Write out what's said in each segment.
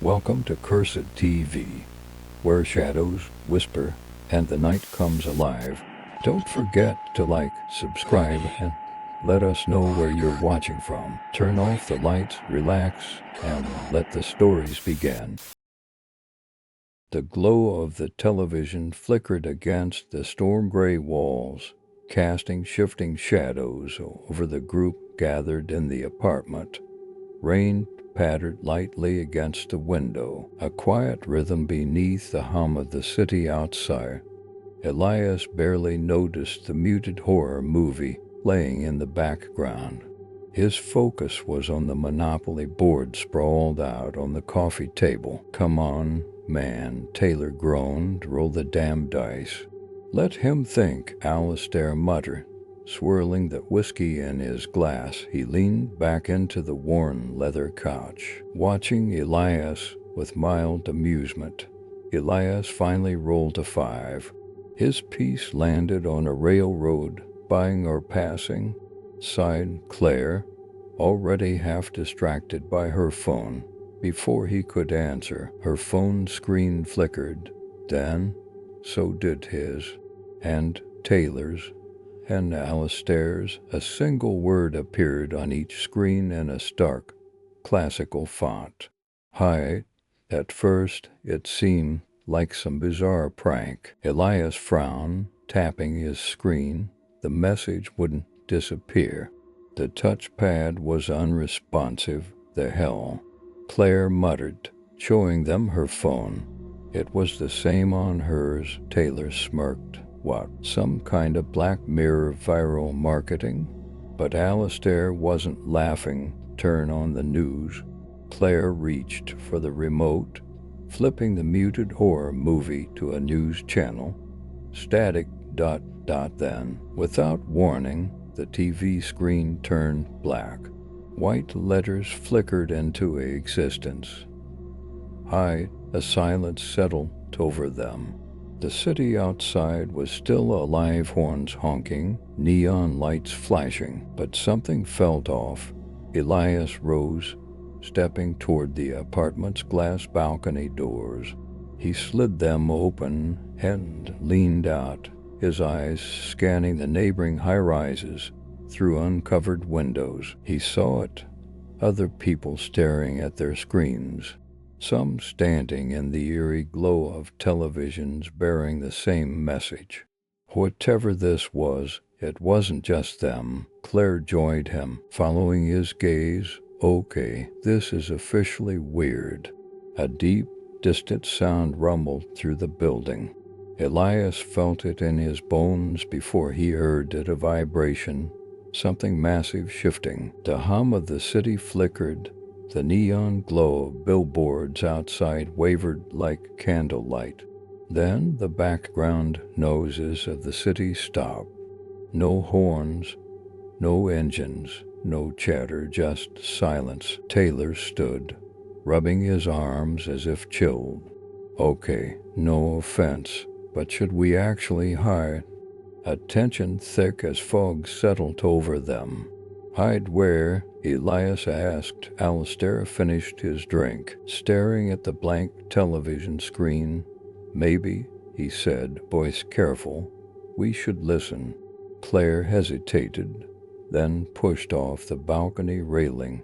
Welcome to Cursed TV, where shadows whisper and the night comes alive. Don't forget to like, subscribe, and let us know where you're watching from. Turn off the lights, relax, and let the stories begin. The glow of the television flickered against the storm-gray walls, casting shifting shadows over the group gathered in the apartment. Rain pattered lightly against the window, a quiet rhythm beneath the hum of the city outside. Elias barely noticed the muted horror movie playing in the background. His focus was on the Monopoly board sprawled out on the coffee table. "Come on, man," Taylor groaned. "Roll the damn dice." "Let him think," Alistair muttered. Swirling the whiskey in his glass, he leaned back into the worn leather couch, watching Elias with mild amusement. Elias finally rolled a 5. His piece landed on a railroad, buying or passing, sighed Claire, already half distracted by her phone. Before he could answer, her phone screen flickered. Then, so did his, and Taylor's, and Alistair's. A single word appeared on each screen in a stark, classical font. "Hi." At first, it seemed like some bizarre prank. Elias frowned, tapping his screen. The message wouldn't disappear. The touchpad was unresponsive. "The hell?" Claire muttered, showing them her phone. It was the same on hers. Taylor smirked. What, some kind of Black Mirror viral marketing? But Alistair wasn't laughing. "Turn on the news." Claire reached for the remote, flipping the muted horror movie to a news channel. Static ... Then, without warning, the TV screen turned black. White letters flickered into existence. "Hi." A silence settled over them. The city outside was still alive, horns honking, neon lights flashing, but something felt off. Elias rose, stepping toward the apartment's glass balcony doors. He slid them open and leaned out, his eyes scanning the neighboring high-rises through uncovered windows. He saw it, other people staring at their screens, some standing in the eerie glow of televisions bearing the same message. Whatever this was, it wasn't just them. Claire joined him, following his gaze. "Okay, this is officially weird." A deep, distant sound rumbled through the building. Elias felt it in his bones before he heard it, a vibration, something massive shifting. The hum of the city flickered. The neon glow of billboards outside wavered like candlelight. Then the background noises of the city stopped. No horns, no engines, no chatter, just silence. Taylor stood, rubbing his arms as if chilled. "Okay, no offense, but should we actually hide?" A tension thick as fog settled over them. "Hide where?" Elias asked. Alistair finished his drink, staring at the blank television screen. "Maybe," he said, voice careful, "we should listen." Claire hesitated, then pushed off the balcony railing.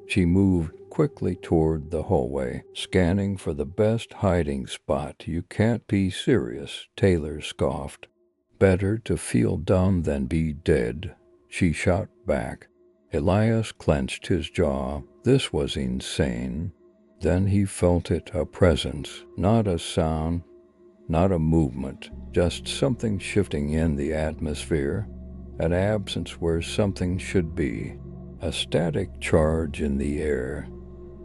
She moved quickly toward the hallway, scanning for the best hiding spot. "You can't be serious," Taylor scoffed. "Better to feel dumb than be dead," she shot back. Elias clenched his jaw. This was insane. Then he felt it, a presence, not a sound, not a movement, just something shifting in the atmosphere, an absence where something should be, a static charge in the air,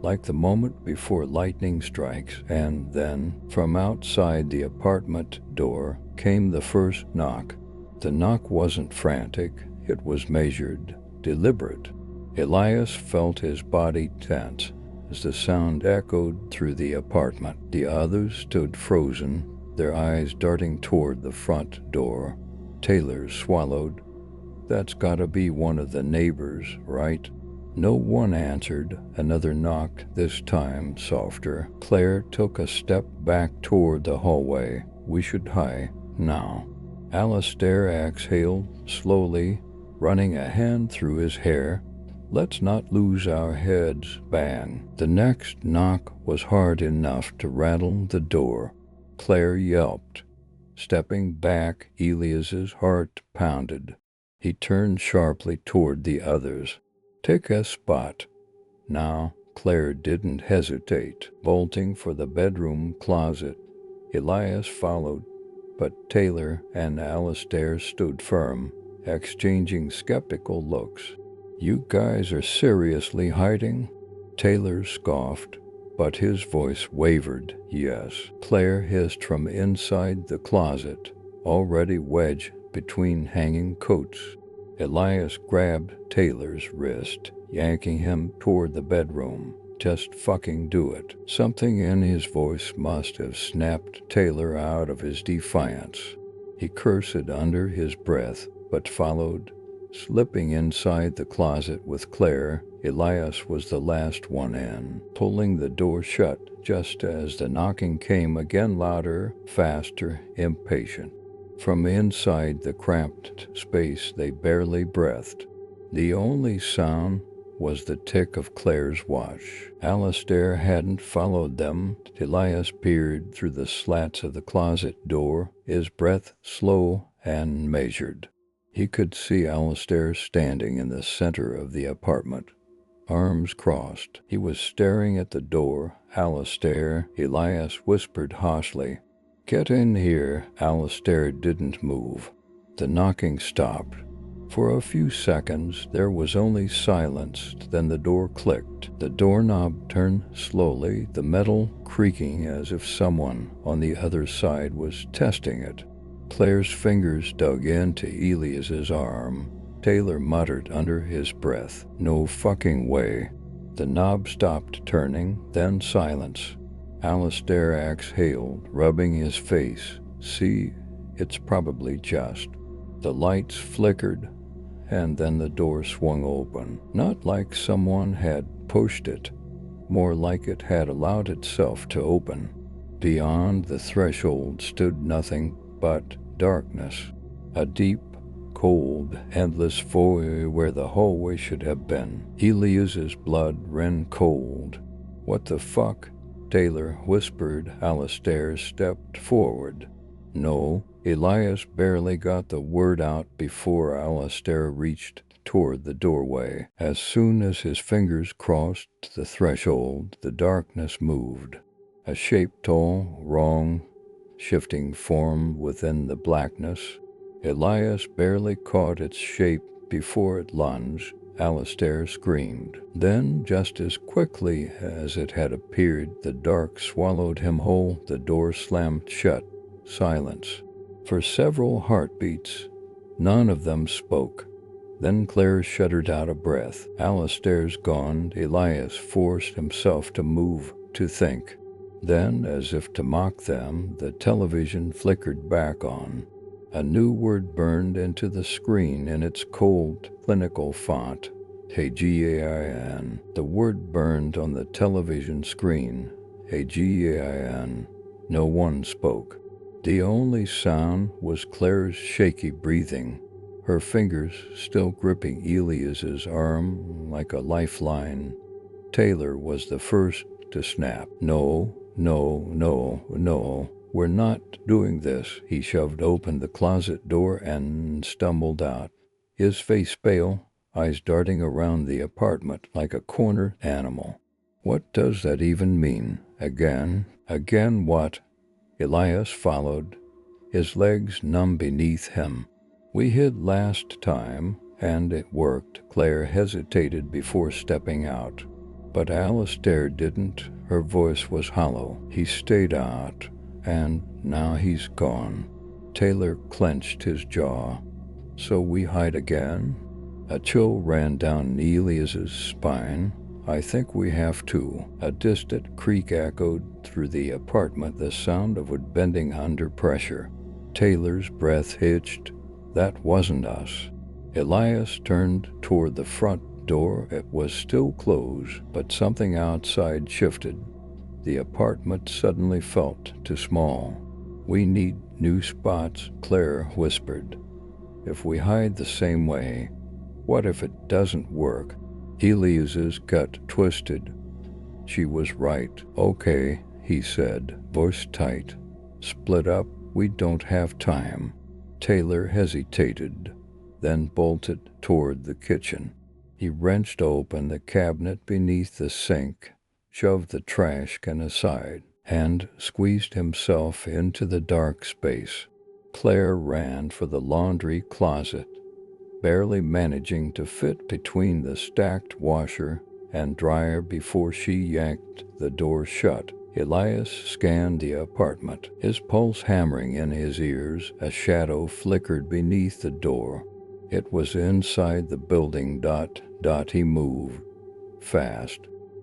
like the moment before lightning strikes. And then, from outside the apartment door, came the first knock. The knock wasn't frantic, it was measured, deliberate. Elias felt his body tense as the sound echoed through the apartment. The others stood frozen, their eyes darting toward the front door. Taylor swallowed. "That's gotta be one of the neighbors, right?" No one answered. Another knock, this time softer. Claire took a step back toward the hallway. We should hide now. Alistair exhaled slowly, running a hand through his hair. Let's not lose our heads. Bang. The next knock was hard enough to rattle the door. Claire yelped. Stepping back, Elias's heart pounded. He turned sharply toward the others. Take a spot. Now, Claire didn't hesitate, bolting for the bedroom closet. Elias followed, but Taylor and Alistair stood firm, exchanging skeptical looks. You guys are seriously hiding? Taylor scoffed, but his voice wavered. Yes, Claire hissed from inside the closet, already wedged between hanging coats. Elias grabbed Taylor's wrist, yanking him toward the bedroom. Just fucking do it. Something in his voice must have snapped Taylor out of his defiance. He cursed under his breath, but followed. Slipping inside the closet with Claire, Elias was the last one in, pulling the door shut just as the knocking came again, louder, faster, impatient. From inside the cramped space they barely breathed. The only sound was the tick of Claire's watch. Alistair hadn't followed them. Elias peered through the slats of the closet door, his breath slow and measured. He could see Alistair standing in the center of the apartment, arms crossed. He was staring at the door. Alistair, Elias whispered harshly. Get in here. Alistair didn't move. The knocking stopped. For a few seconds there was only silence, then the door clicked. The doorknob turned slowly, the metal creaking as if someone on the other side was testing it. Claire's fingers dug into Elias's arm. Taylor muttered under his breath, no fucking way. The knob stopped turning, then silence. Alistair exhaled, rubbing his face. See, it's probably just. The lights flickered, and then the door swung open. Not like someone had pushed it, more like it had allowed itself to open. Beyond the threshold stood nothing but darkness. A deep, cold, endless void where the hallway should have been. Elias's blood ran cold. What the fuck? Taylor whispered. Alistair stepped forward. No, Elias barely got the word out before Alistair reached toward the doorway. As soon as his fingers crossed the threshold, the darkness moved. A shape tall, wrong, shifting form within the blackness. Elias barely caught its shape before it lunged. Alistair screamed. Then, just as quickly as it had appeared, the dark swallowed him whole. The door slammed shut. Silence. For several heartbeats, none of them spoke. Then Claire shuddered out a breath. Alistair's gone. Elias forced himself to move, to think. Then, as if to mock them, the television flickered back on. A new word burned into the screen in its cold, clinical font. Aegean. The word burned on the television screen. Aegean. No one spoke. The only sound was Claire's shaky breathing, her fingers still gripping Elias's arm like a lifeline. Taylor was the first to snap. No, no, no, no. We're not doing this. He shoved open the closet door and stumbled out, his face pale, eyes darting around the apartment like a cornered animal. What does that even mean? Again? Again what? Elias followed, his legs numb beneath him. We hid last time, and it worked. Claire hesitated before stepping out. But Alistair didn't. Her voice was hollow. He stayed out. And now he's gone. Taylor clenched his jaw. So we hide again? A chill ran down Elias's spine. I think we have to. A distant creak echoed through the apartment, the sound of wood bending under pressure. Taylor's breath hitched. That wasn't us. Elias turned toward the front door, it was still closed, but something outside shifted. The apartment suddenly felt too small. "We need new spots," Claire whispered. "If we hide the same way, what if it doesn't work?" Elias's gut twisted. She was right. "Okay," he said, voice tight. "Split up, we don't have time." Taylor hesitated, then bolted toward the kitchen. He wrenched open the cabinet beneath the sink, shoved the trash can aside, and squeezed himself into the dark space. Claire ran for the laundry closet, barely managing to fit between the stacked washer and dryer before she yanked the door shut. Elias scanned the apartment, his pulse hammering in his ears. A shadow flickered beneath the door. It was inside the building. He moved fast.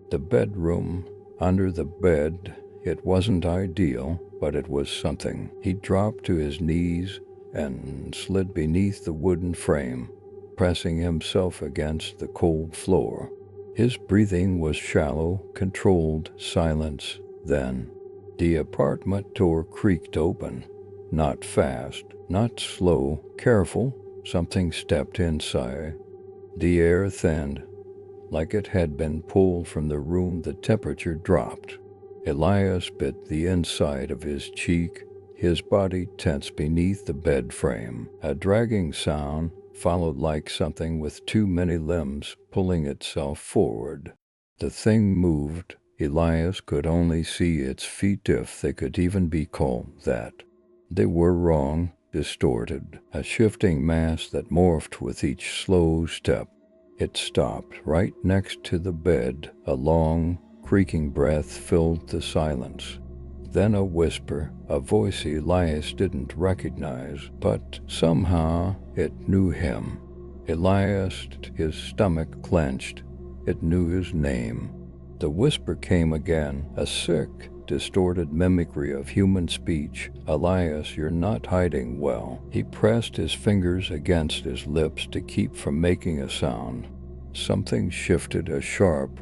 The bedroom, under the bed. It wasn't ideal, but it was something. He dropped to his knees and slid beneath the wooden frame, pressing himself against the cold floor. His breathing was shallow, controlled silence. Then, the apartment door creaked open. Not fast, not slow, careful. Something stepped inside. The air thinned. Like it had been pulled from the room, the temperature dropped. Elias bit the inside of his cheek, his body tense beneath the bed frame. A dragging sound followed, like something with too many limbs pulling itself forward. The thing moved. Elias could only see its feet, if they could even be called that. They were wrong, distorted, a shifting mass that morphed with each slow step. It stopped right next to the bed. A long, creaking breath filled the silence. Then a whisper, a voice Elias didn't recognize, but somehow it knew him. Elias, his stomach clenched. It knew his name. The whisper came again, a sick, distorted mimicry of human speech. "Elias, you're not hiding well." He pressed his fingers against his lips to keep from making a sound. Something shifted, a sharp,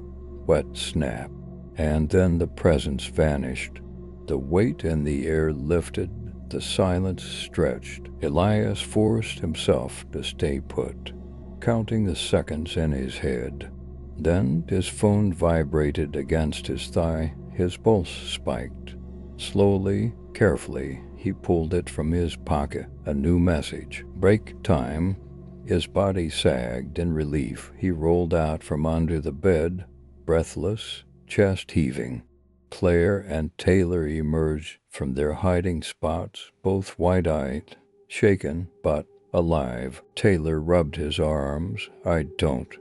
wet snap, and then the presence vanished. The weight in the air lifted, the silence stretched. Elias forced himself to stay put, counting the seconds in his head. Then his phone vibrated against his thigh. His pulse spiked. Slowly, carefully, he pulled it from his pocket. A new message. "Break time." His body sagged in relief. He rolled out from under the bed, breathless, chest heaving. Claire and Taylor emerged from their hiding spots, both wide-eyed, shaken but alive. Taylor rubbed his arms. "I don't."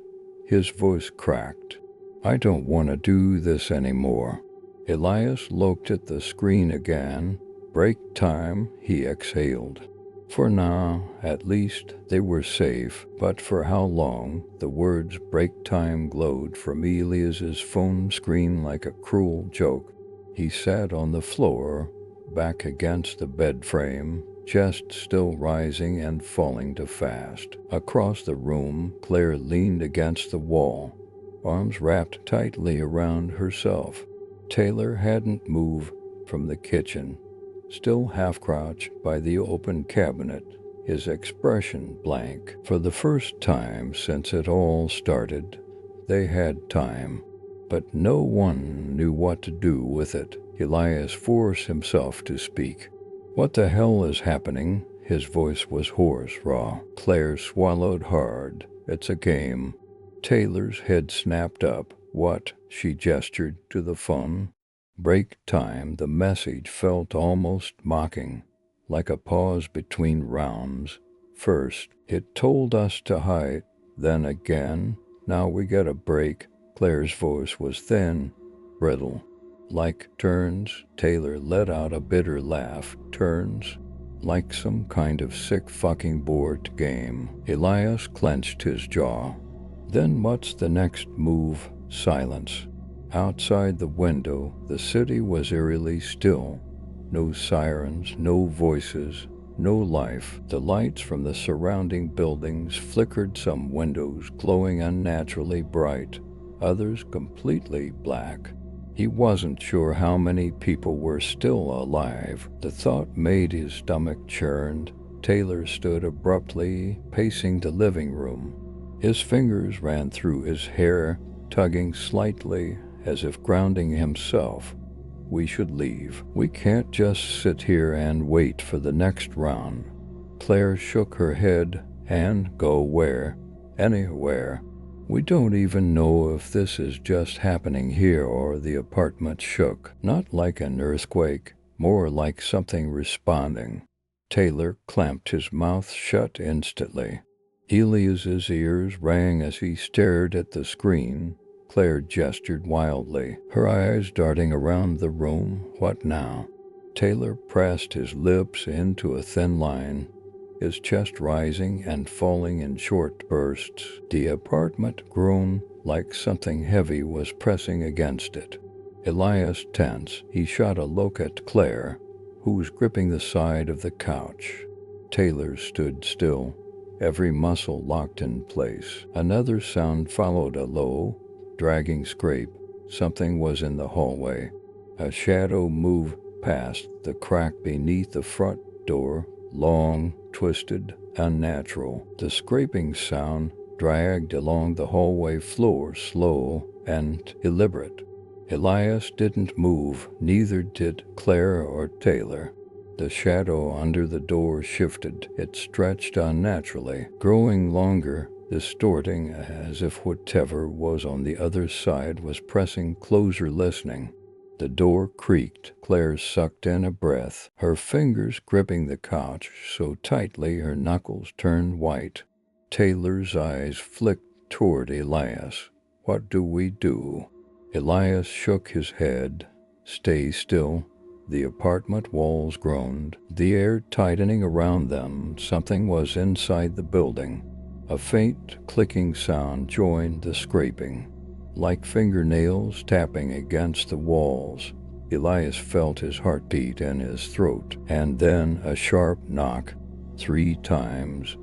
His voice cracked. "I don't want to do this anymore." Elias looked at the screen again. "Break time," he exhaled. For now, at least, they were safe. But for how long? The words "break time" glowed from Elias's phone screen like a cruel joke. He sat on the floor, back against the bed frame, chest still rising and falling too fast. Across the room, Claire leaned against the wall, arms wrapped tightly around herself. Taylor hadn't moved from the kitchen, still half-crouched by the open cabinet, his expression blank. For the first time since it all started, they had time, but no one knew what to do with it. Elias forced himself to speak. "What the hell is happening?" His voice was hoarse, raw. Claire swallowed hard. "It's a game." Taylor's head snapped up. "What?" She gestured to the phone. "Break time." The message felt almost mocking, like a pause between rounds. First, it told us to hide, then again, "Now we get a break." Claire's voice was thin, brittle. "Like turns?" Taylor let out a bitter laugh. "Turns? Like some kind of sick fucking board game." Elias clenched his jaw. "Then what's the next move?" Silence. Outside the window, the city was eerily still. No sirens, no voices, no life. The lights from the surrounding buildings flickered, some windows glowing unnaturally bright, others completely black. He wasn't sure how many people were still alive. The thought made his stomach churn. Taylor stood abruptly, pacing the living room. His fingers ran through his hair, tugging slightly, as if grounding himself. We should leave. We can't just sit here and wait for the next round. Claire shook her head. And go where? Anywhere. We don't even know if this is just happening here or the apartment shook. Not like an earthquake, more like something responding. Taylor clamped his mouth shut instantly. Elias's ears rang as he stared at the screen. Claire gestured wildly, her eyes darting around the room. What now? Taylor pressed his lips into a thin line, his chest rising and falling in short bursts. The apartment groaned like something heavy was pressing against it. Elias tense. He shot a look at Claire, who was gripping the side of the couch. Taylor stood still, every muscle locked in place. Another sound followed, a low, dragging scrape. Something was in the hallway. A shadow moved past the crack beneath the front door, long, twisted, unnatural. The scraping sound dragged along the hallway floor, slow and deliberate. Elias didn't move, neither did Claire or Taylor. The shadow under the door shifted. It stretched unnaturally, growing longer, distorting, as if whatever was on the other side was pressing closer, listening. The door creaked. Claire sucked in a breath, her fingers gripping the couch so tightly her knuckles turned white. Taylor's eyes flicked toward Elias. What do we do? Elias shook his head. Stay still. The apartment walls groaned, the air tightening around them. Something was inside the building. A faint clicking sound joined the scraping, like fingernails tapping against the walls. Elias felt his heartbeat in his throat, and then a sharp knock, 3 times.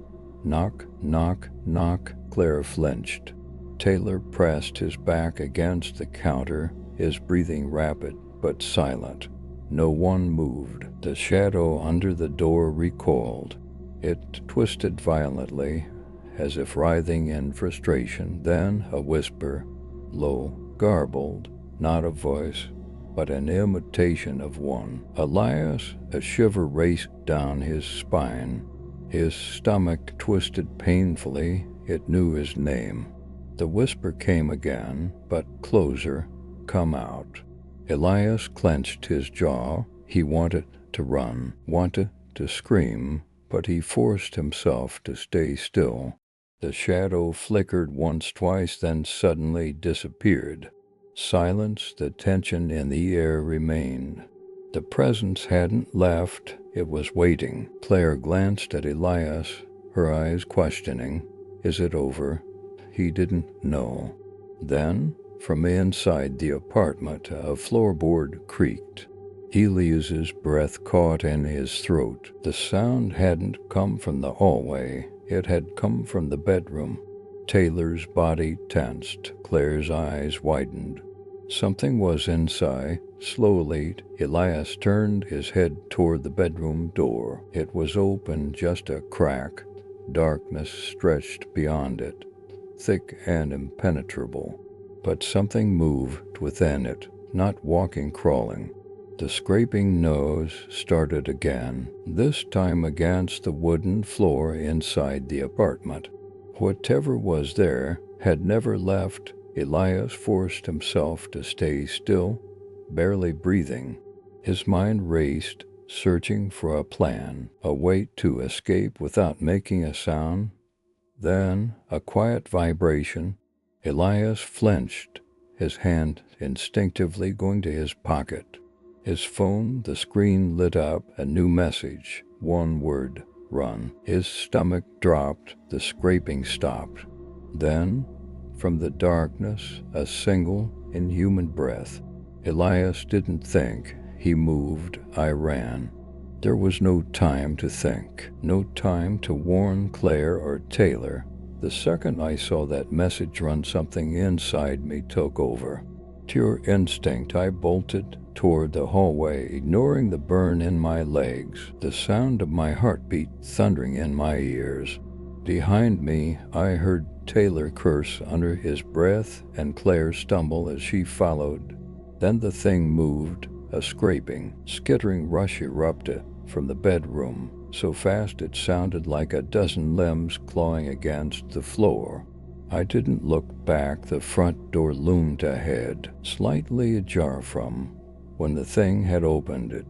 Knock, knock, knock. Claire flinched. Taylor pressed his back against the counter, his breathing rapid but silent. No one moved. The shadow under the door recoiled. It twisted violently, as if writhing in frustration. Then a whisper, low, garbled, not a voice, but an imitation of one. Elias, a shiver raced down his spine. His stomach twisted painfully. It knew his name. The whisper came again, but closer. Come out. Elias clenched his jaw. He wanted to run, wanted to scream, but he forced himself to stay still. The shadow flickered once, twice, then suddenly disappeared. Silence, the tension in the air remained. The presence hadn't left, it was waiting. Claire glanced at Elias, her eyes questioning. Is it over? He didn't know. Then, from inside the apartment, a floorboard creaked. Elias's breath caught in his throat. The sound hadn't come from the hallway. It had come from the bedroom. Taylor's body tensed. Claire's eyes widened. Something was inside. Slowly, Elias turned his head toward the bedroom door. It was open, just a crack. Darkness stretched beyond it, thick and impenetrable. But something moved within it, not walking, crawling. The scraping nose started again, this time against the wooden floor inside the apartment. Whatever was there had never left. Elias forced himself to stay still, barely breathing. His mind raced, searching for a plan, a way to escape without making a sound. Then, a quiet vibration. Elias flinched, his hand instinctively going to his pocket. His phone, the screen lit up, a new message, one word, run. His stomach dropped, the scraping stopped. Then, from the darkness, a single, inhuman breath. Elias didn't think, he moved. I ran. There was no time to think, no time to warn Claire or Taylor. The second I saw that message run, something inside me took over. Pure instinct, I bolted toward the hallway, ignoring the burn in my legs, the sound of my heartbeat thundering in my ears. Behind me, I heard Taylor curse under his breath and Claire stumble as she followed. Then the thing moved. A scraping, skittering rush erupted from the bedroom, so fast it sounded like a dozen limbs clawing against the floor. I didn't look back. The front door loomed ahead, slightly ajar from when the thing had opened it.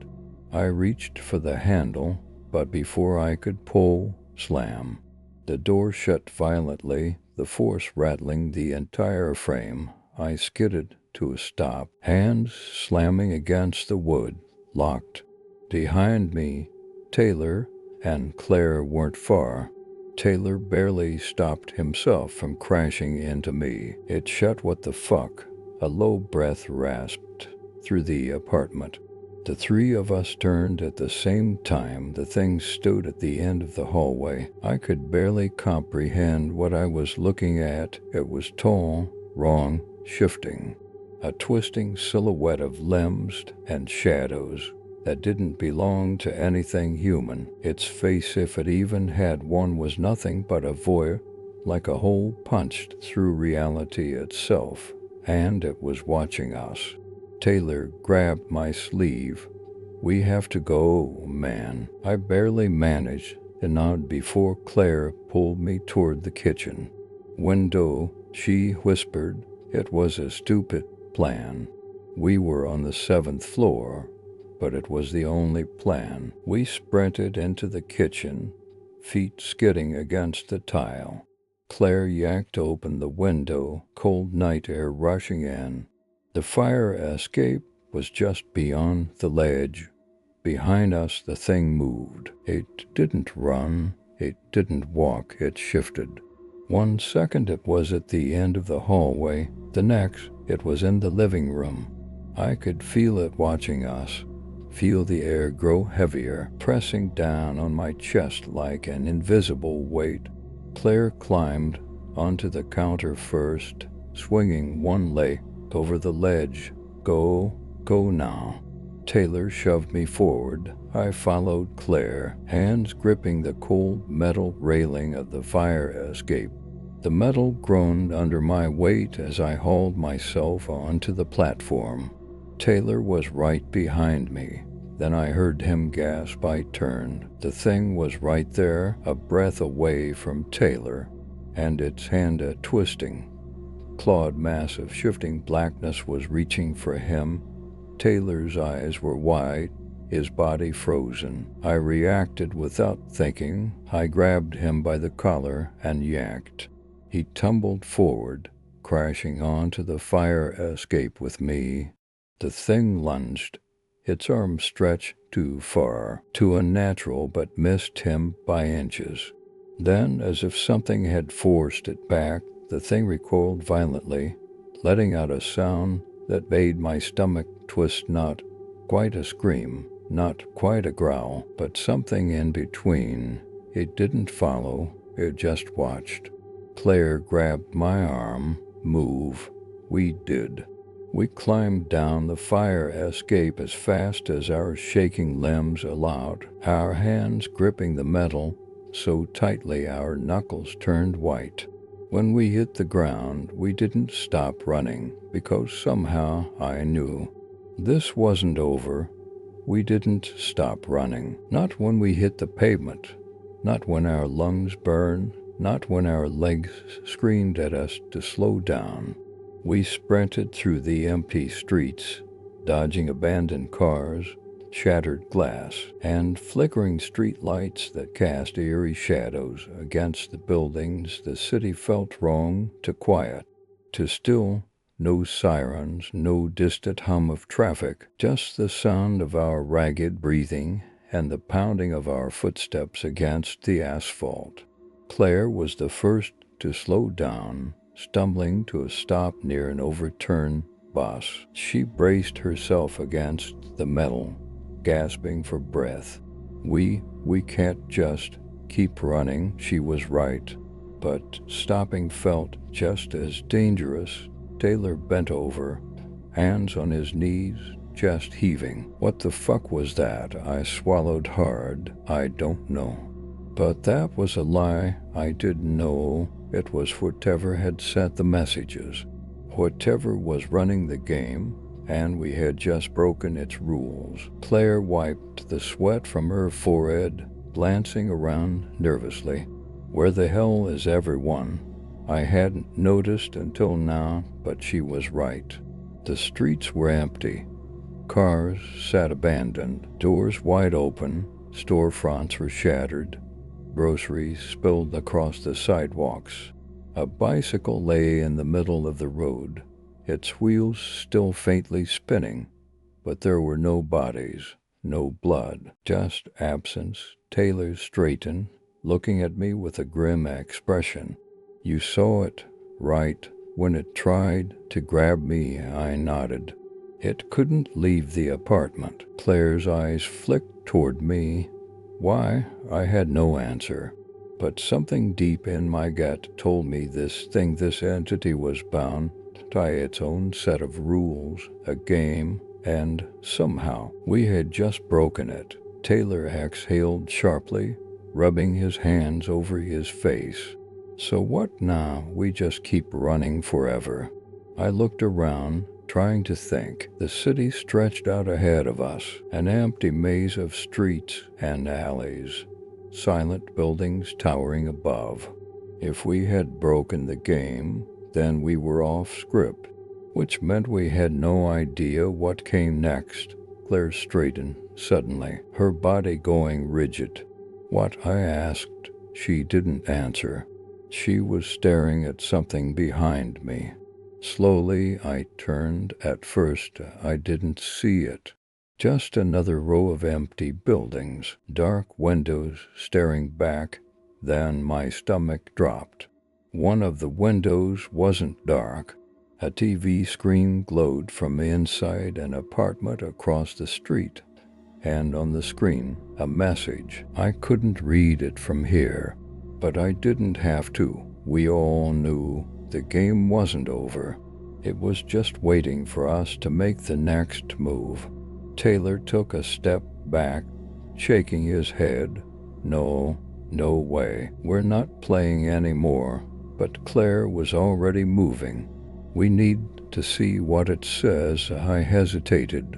I reached for the handle, but before I could pull, slam. The door shut violently, the force rattling the entire frame. I skidded to a stop, hands slamming against the wood, locked. Behind me, Taylor and Claire weren't far. Taylor barely stopped himself from crashing into me. It shut. What the fuck? A low breath rasped through the apartment. The three of us turned at the same time. The thing stood at the end of the hallway. I could barely comprehend what I was looking at. It was tall, wrong, shifting. A twisting silhouette of limbs and shadows that didn't belong to anything human. Its face, if it even had one, was nothing but a void, like a hole punched through reality itself, and it was watching us. Taylor grabbed my sleeve. "We have to go, man." I barely managed to nod before Claire pulled me toward the kitchen window. She whispered, "It was a stupid plan." We were on the 7th floor, but it was the only plan. We sprinted into the kitchen, feet skidding against the tile. Claire yanked open the window, cold night air rushing in. The fire escape was just beyond the ledge. Behind us, the thing moved. It didn't run, it didn't walk, it shifted. 1 second it was at the end of the hallway, the next it was in the living room. I could feel it watching us, feel the air grow heavier, pressing down on my chest like an invisible weight. Claire climbed onto the counter first, swinging one leg over the ledge. Go now." Taylor shoved me forward. I followed Claire, hands gripping the cold metal railing of the fire escape. The metal groaned under my weight as I hauled myself onto the platform. Taylor was right behind me. Then I heard him gasp. I turned. The thing was right there, a breath away from Taylor, and its hand, a twisting, clawed mass of shifting blackness, was reaching for him. Taylor's eyes were wide, his body frozen. I reacted without thinking. I grabbed him by the collar and yanked. He tumbled forward, crashing onto the fire escape with me. The thing lunged, its arms stretched too far, too unnatural, but missed him by inches. Then, as if something had forced it back, the thing recoiled violently, letting out a sound that made my stomach twist. Not quite a scream, not quite a growl, but something in between. It didn't follow, it just watched. Claire grabbed my arm. "Move." We did. We climbed down the fire escape as fast as our shaking limbs allowed, our hands gripping the metal so tightly our knuckles turned white. When we hit the ground, we didn't stop running, because somehow I knew this wasn't over. We didn't stop running. Not when we hit the pavement, not when our lungs burned, not when our legs screamed at us to slow down. We sprinted through the empty streets, dodging abandoned cars, shattered glass, and flickering street lights that cast eerie shadows against the buildings. The city felt wrong, too quiet, too still. No sirens, no distant hum of traffic, just the sound of our ragged breathing and the pounding of our footsteps against the asphalt. Claire was the first to slow down, stumbling to a stop near an overturned bus. She braced herself against the metal, gasping for breath. We can't just keep running." She was right. But stopping felt just as dangerous. Taylor bent over, hands on his knees, chest heaving. "What the fuck was that?" I swallowed hard. "I don't know." But that was a lie. I didn't know. It was whatever had sent the messages. Whatever was running the game, and we had just broken its rules. Claire wiped the sweat from her forehead, glancing around nervously. "Where the hell is everyone?" I hadn't noticed until now, but she was right. The streets were empty. Cars sat abandoned, doors wide open, storefronts were shattered, groceries spilled across the sidewalks. A bicycle lay in the middle of the road, its wheels still faintly spinning, but there were no bodies, no blood, just absence. Taylor straightened, looking at me with a grim expression. "You saw it, right? When it tried to grab me," I nodded. "It couldn't leave the apartment." Claire's eyes flicked toward me. Why? I had no answer. But something deep in my gut told me this entity was bound by its own set of rules, a game, and somehow we had just broken it. Taylor exhaled sharply, rubbing his hands over his face. "So what now? We just keep running forever?" I looked around, trying to think. The city stretched out ahead of us, an empty maze of streets and alleys, silent buildings towering above. If we had broken the game, then we were off script, which meant we had no idea what came next. Claire straightened suddenly, her body going rigid. "What?" I asked. She didn't answer. She was staring at something behind me. Slowly I turned. At first I didn't see it. Just another row of empty buildings, dark windows staring back. Then my stomach dropped. One of the windows wasn't dark. A TV screen glowed from inside an apartment across the street, and on the screen, a message. I couldn't read it from here, but I didn't have to. We all knew the game wasn't over. It was just waiting for us to make the next move. Taylor took a step back, shaking his head. "No way. We're not playing anymore." But Claire was already moving. "We need to see what it says." I hesitated.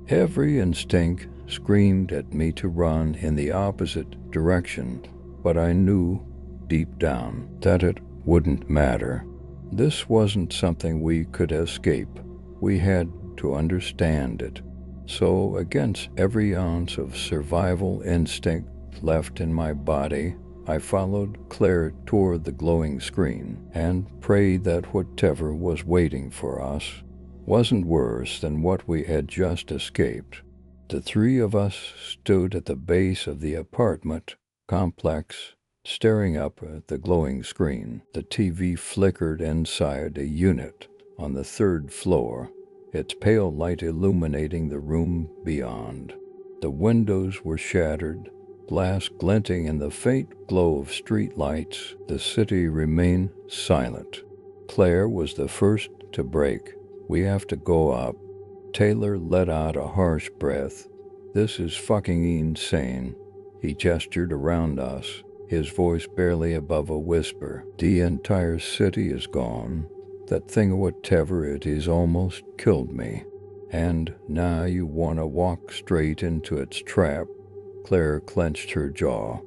Every instinct screamed at me to run in the opposite direction, but I knew, deep down, that it wouldn't matter. This wasn't something we could escape. We had to understand it. So, against every ounce of survival instinct left in my body, I followed Claire toward the glowing screen and prayed that whatever was waiting for us wasn't worse than what we had just escaped. The three of us stood at the base of the apartment complex, staring up at the glowing screen. The TV flickered inside a unit on the third floor, its pale light illuminating the room beyond. The windows were shattered, glass glinting in the faint glow of street lights. The city remained silent. Claire was the first to break. "We have to go up." Taylor let out a harsh breath. "This is fucking insane." He gestured around us, his voice barely above a whisper. "The entire city is gone. That thing, whatever it is, almost killed me. And now you want to walk straight into its trap." Claire clenched her jaw.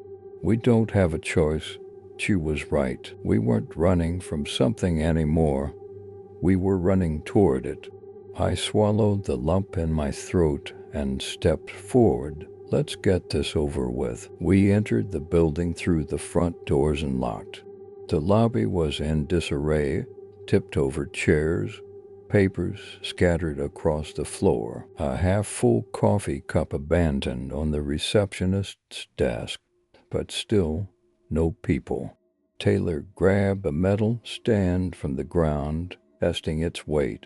"We don't have a choice." She was right. We weren't running from something anymore. We were running toward it. I swallowed the lump in my throat and stepped forward. "Let's get this over with." We entered the building through the front doors and locked. The lobby was in disarray, tipped-over chairs, papers scattered across the floor, a half-full coffee cup abandoned on the receptionist's desk, but still no people. Taylor grabbed a metal stand from the ground, testing its weight.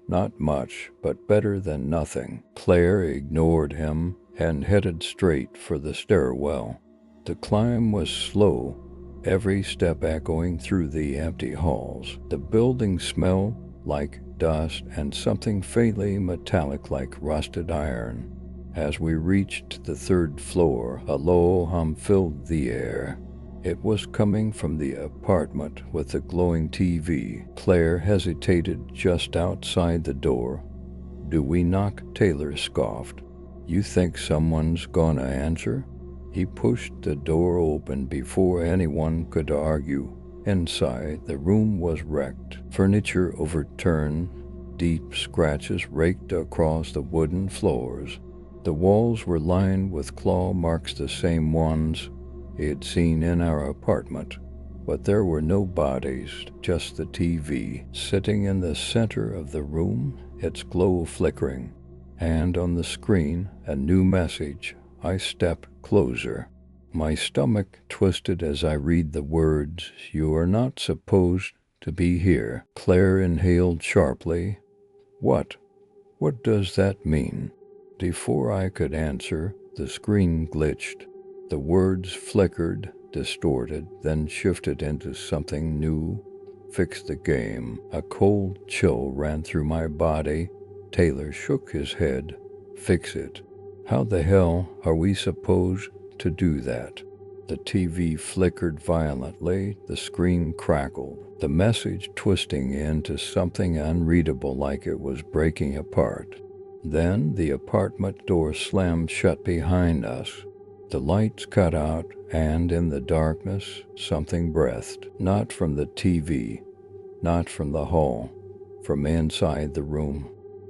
Not much, but better than nothing. Claire ignored him, and headed straight for the stairwell. The climb was slow, every step echoing through the empty halls. The building smelled like dust and something faintly metallic like rusted iron. As we reached the third floor, a low hum filled the air. It was coming from the apartment with the glowing TV. Claire hesitated just outside the door. "Do we knock?" Taylor scoffed. "You think someone's gonna answer?" He pushed the door open before anyone could argue. Inside, the room was wrecked. Furniture overturned, deep scratches raked across the wooden floors. The walls were lined with claw marks, the same ones he had seen in our apartment. But there were no bodies, just the TV, sitting in the center of the room, its glow flickering. And on the screen, a new message. I stepped closer. My stomach twisted as I read the words, "You are not supposed to be here." Claire inhaled sharply. What? What does that mean?" Before I could answer, the screen glitched. The words flickered, distorted, then shifted into something new. "Fix the game." A cold chill ran through my body. Taylor shook his head. "Fix it? How the hell are we supposed to do that?" The TV flickered violently, the screen crackled, the message twisting into something unreadable like it was breaking apart. Then the apartment door slammed shut behind us. The lights cut out, and in the darkness, something breathed. Not from the TV, not from the hall, from inside the room.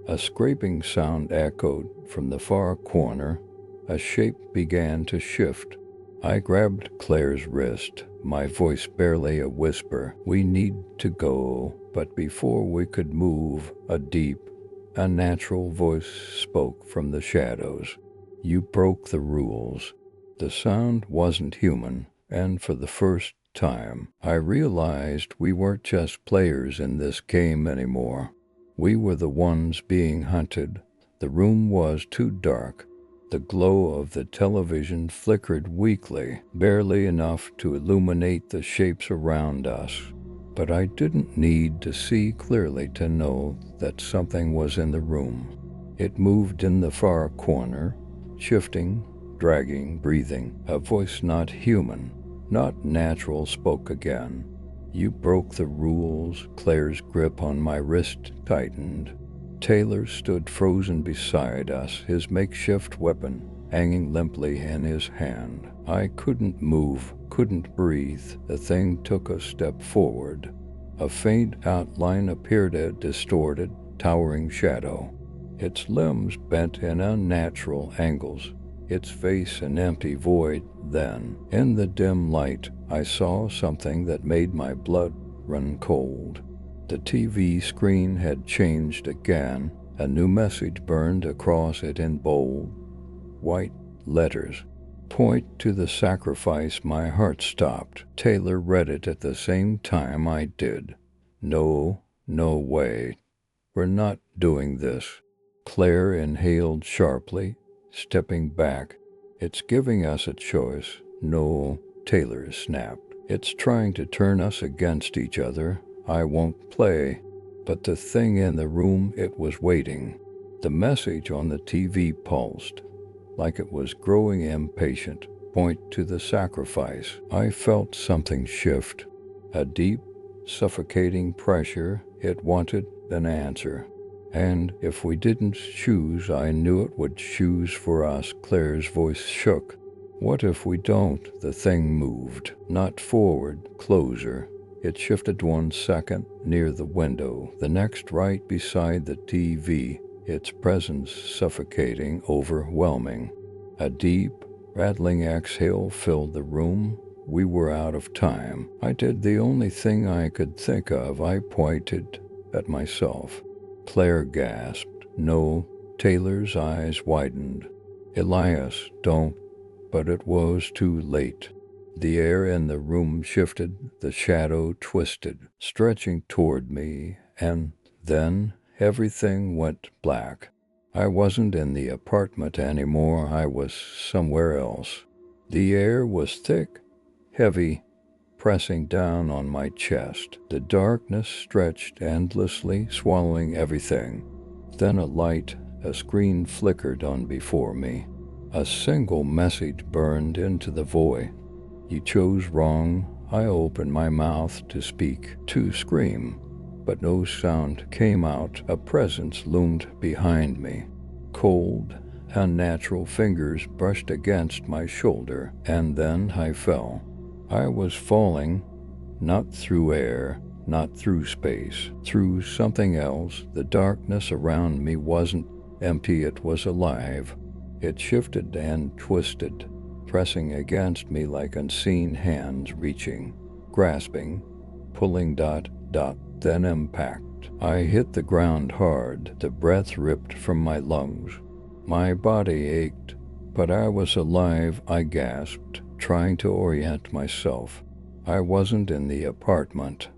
A scraping sound echoed from the far corner. A shape began to shift. I grabbed Claire's wrist, my voice barely a whisper. "We need to go." But before we could move, a deep, unnatural voice spoke from the shadows. "You broke the rules." The sound wasn't human, and for the first time, I realized we weren't just players in this game anymore. We were the ones being hunted. The room was too dark. The glow of the television flickered weakly, barely enough to illuminate the shapes around us. But I didn't need to see clearly to know that something was in the room. It moved in the far corner, shifting, dragging, breathing. A voice not human, not natural, spoke again. "You broke the rules." Claire's grip on my wrist tightened. Taylor stood frozen beside us, his makeshift weapon hanging limply in his hand. I couldn't move, couldn't breathe. The thing took a step forward. A faint outline appeared, a distorted, towering shadow. Its limbs bent in unnatural angles, its face an empty void. Then, in the dim light, I saw something that made my blood run cold. The TV screen had changed again. A new message burned across it in bold, white letters. "Point to the sacrifice." My heart stopped. Taylor read it at the same time I did. "No, no way. We're not doing this." Claire inhaled sharply, stepping back. "It's giving us a choice." "No," Taylor snapped. "It's trying to turn us against each other. I won't play." But the thing in the room, it was waiting. The message on the TV pulsed, like it was growing impatient. "Point to the sacrifice." I felt something shift. A deep, suffocating pressure. It wanted an answer. And if we didn't choose, I knew it would choose for us. Claire's voice shook. "What if we don't?" The thing moved. Not forward, closer. It shifted 1 second near the window, the next right beside the TV, its presence suffocating, overwhelming. A deep, rattling exhale filled the room. We were out of time. I did the only thing I could think of. I pointed at myself. Claire gasped. "No." Taylor's eyes widened. "Elias, don't." But it was too late. The air in the room shifted, the shadow twisted, stretching toward me, and then everything went black. I wasn't in the apartment anymore, I was somewhere else. The air was thick, heavy, pressing down on my chest. The darkness stretched endlessly, swallowing everything. Then a screen flickered on before me. A single message burned into the void. You chose wrong. I opened my mouth to speak, to scream, but no sound came out. A presence loomed behind me. Cold, unnatural fingers brushed against my shoulder, and then I fell. I was falling, not through air, not through space, through something else. The darkness around me wasn't empty, it was alive. It shifted and twisted, pressing against me like unseen hands reaching, grasping, pulling ... Then impact. I hit the ground hard, the breath ripped from my lungs. My body ached, but I was alive. I gasped, trying to orient myself. I wasn't in the apartment.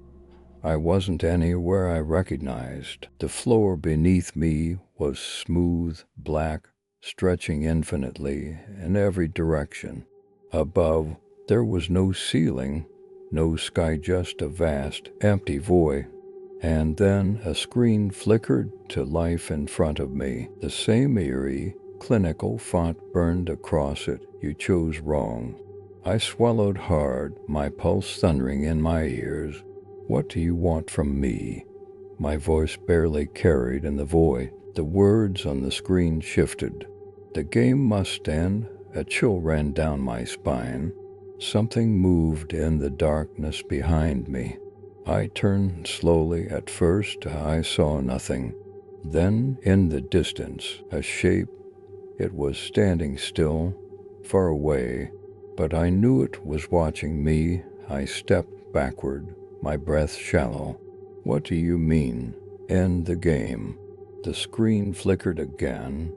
I wasn't anywhere I recognized. The floor beneath me was smooth, black, stretching infinitely in every direction. Above, there was no ceiling, no sky, just a vast, empty void. And then a screen flickered to life in front of me. The same eerie, clinical font burned across it. You chose wrong. I swallowed hard, my pulse thundering in my ears. What do you want from me? My voice barely carried in the void. The words on the screen shifted. The game must end. A chill ran down my spine. Something moved in the darkness behind me. I turned slowly. At first, I saw nothing. Then, in the distance, a shape. It was standing still, far away, but I knew it was watching me. I stepped backward, my breath shallow. What do you mean? End the game. The screen flickered again.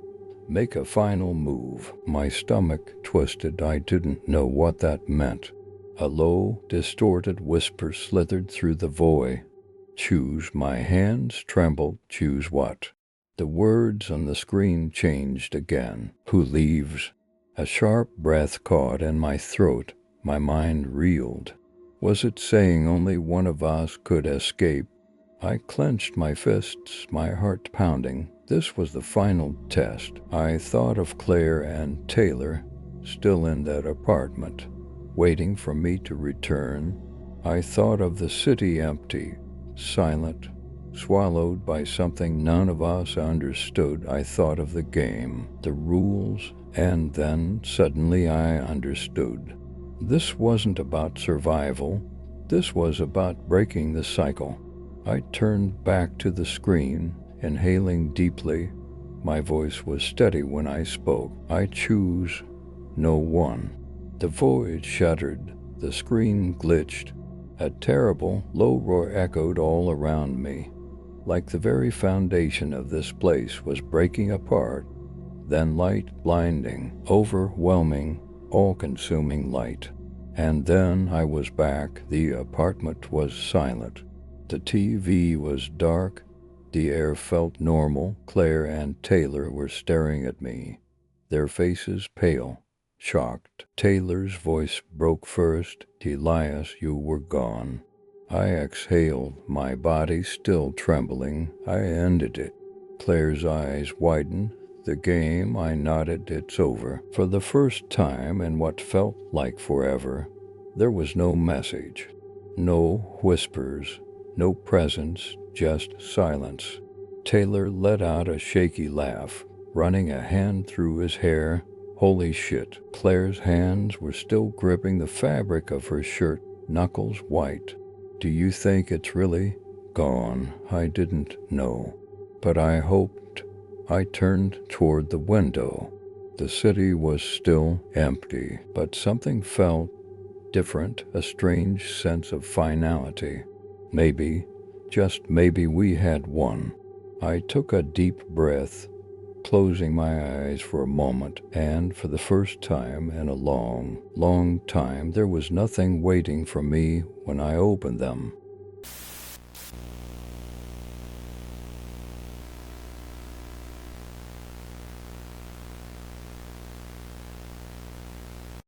Make a final move. My stomach twisted. I didn't know what that meant. A low, distorted whisper slithered through the void. Choose. My hands trembled. Choose what? The words on the screen changed again. Who leaves? A sharp breath caught in my throat. My mind reeled. Was it saying only one of us could escape? I clenched my fists, my heart pounding. This was the final test. I thought of Claire and Taylor, still in that apartment, waiting for me to return. I thought of the city empty, silent, swallowed by something none of us understood. I thought of the game, the rules, and then suddenly I understood. This wasn't about survival. This was about breaking the cycle. I turned back to the screen, inhaling deeply. My voice was steady when I spoke. I choose no one. The void shuddered. The screen glitched. A terrible, low roar echoed all around me, like the very foundation of this place was breaking apart. Then light, blinding, overwhelming, all-consuming light. And then I was back. The apartment was silent. The TV was dark. The air felt normal. Claire and Taylor were staring at me, their faces pale, shocked. Taylor's voice broke first. Elias, you were gone. I exhaled, my body still trembling. I ended it. Claire's eyes widened. The game, I nodded. It's over. For the first time in what felt like forever, there was no message, no whispers, no presence, just silence. Taylor let out a shaky laugh, running a hand through his hair. Holy shit. Claire's hands were still gripping the fabric of her shirt, knuckles white. Do you think it's really gone? I didn't know, but I hoped. I turned toward the window. The city was still empty, but something felt different, a strange sense of finality. Maybe, just maybe, we had won. I took a deep breath, closing my eyes for a moment, and for the first time in a long, long time, there was nothing waiting for me when I opened them.